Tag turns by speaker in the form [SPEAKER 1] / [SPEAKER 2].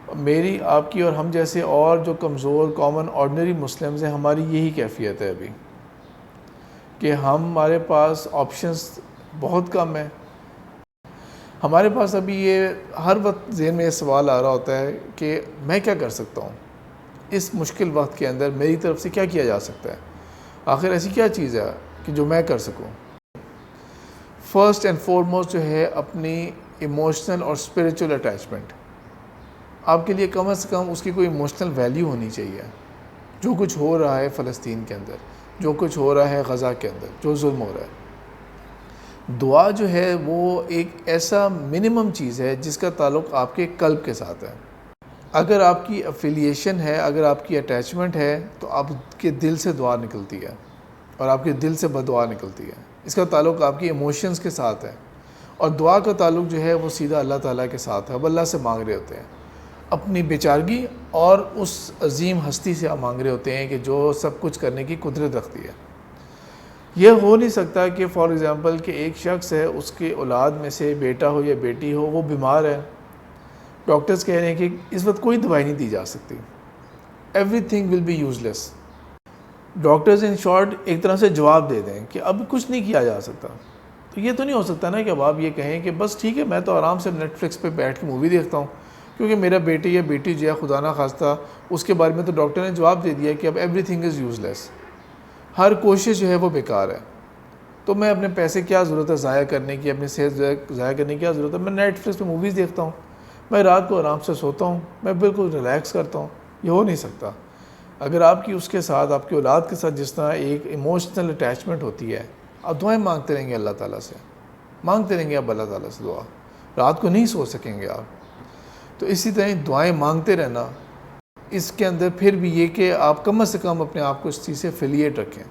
[SPEAKER 1] میری آپ کی اور ہم جیسے اور جو کمزور کامن آرڈنری مسلمز ہیں، ہماری یہی کیفیت ہے ابھی کہ ہمارے پاس آپشنز بہت کم ہیں. ہمارے پاس ابھی یہ ہر وقت ذہن میں یہ سوال آ رہا ہوتا ہے کہ میں کیا کر سکتا ہوں اس مشکل وقت کے اندر، میری طرف سے کیا کیا جا سکتا ہے، آخر ایسی کیا چیز ہے کہ جو میں کر سکوں. فرسٹ اینڈ فورموسٹ جو ہے اپنی ایموشنل اور اسپریچول اٹیچمنٹ. آپ کے لیے کم از کم اس کی کوئی ایموشنل ویلیو ہونی چاہیے. جو کچھ ہو رہا ہے فلسطین کے اندر، جو کچھ ہو رہا ہے غزہ کے اندر، جو ظلم ہو رہا ہے، دعا جو ہے وہ ایک ایسا منیمم چیز ہے جس کا تعلق آپ کے قلب کے ساتھ ہے. اگر آپ کی افیلیشن ہے، اگر آپ کی اٹیچمنٹ ہے، تو آپ کے دل سے دعا نکلتی ہے اور آپ کے دل سے بدعا نکلتی ہے. اس کا تعلق آپ کی ایموشنز کے ساتھ ہے. اور دعا کا تعلق جو ہے وہ سیدھا اللہ تعالیٰ کے ساتھ ہے. اب اللہ سے مانگ رہے ہوتے ہیں اپنی بیچارگی، اور اس عظیم ہستی سے آپ مانگ رہے ہوتے ہیں کہ جو سب کچھ کرنے کی قدرت رکھتی ہے. یہ ہو نہیں سکتا کہ فار ایگزامپل کہ ایک شخص ہے، اس کے اولاد میں سے بیٹا ہو یا بیٹی ہو، وہ بیمار ہے، ڈاکٹرز کہہ رہے ہیں کہ اس وقت کوئی دوائی نہیں دی جا سکتی، everything will be useless. Doctors in short ایک طرح سے جواب دے دیں کہ اب کچھ نہیں کیا جا سکتا. تو یہ تو نہیں ہو سکتا نا کہ اب آپ یہ کہیں کہ بس ٹھیک ہے، میں تو آرام سے نیٹ فلکس پہ بیٹھ کے مووی دیکھتا ہوں کیونکہ میرا بیٹی یا بیٹی جو ہے خدا نہ خواستہ اس کے بارے میں تو ڈاکٹر نے جواب دے دیا کہ اب ایوری تھنگ از یوز لیس، ہر کوشش جو ہے وہ بیکار ہے. تو میں اپنے پیسے کیا ضرورت ہے ضائع کرنے کی، اپنی صحت ضائع کرنے کی کیا ضرورت ہے، میں نیٹ فلکس پہ موویز دیکھتا ہوں، میں رات کو آرام سے سوتا ہوں، میں بالکل ریلیکس کرتا ہوں. یہ ہو نہیں سکتا. اگر آپ کی اس کے ساتھ، آپ کی اولاد کے ساتھ جس طرح ایک ایموشنل اٹیچمنٹ ہوتی ہے، آپ دعائیں مانگتے رہیں گے اللہ تعالیٰ سے، مانگتے رہیں گے آپ اللہ تعالیٰ سے دعا، رات کو نہیں سو سکیں گے آپ. تو اسی طرح دعائیں مانگتے رہنا، اس کے اندر پھر بھی یہ کہ آپ کم از کم اپنے آپ کو اس چیز سے افیلیٹ رکھیں.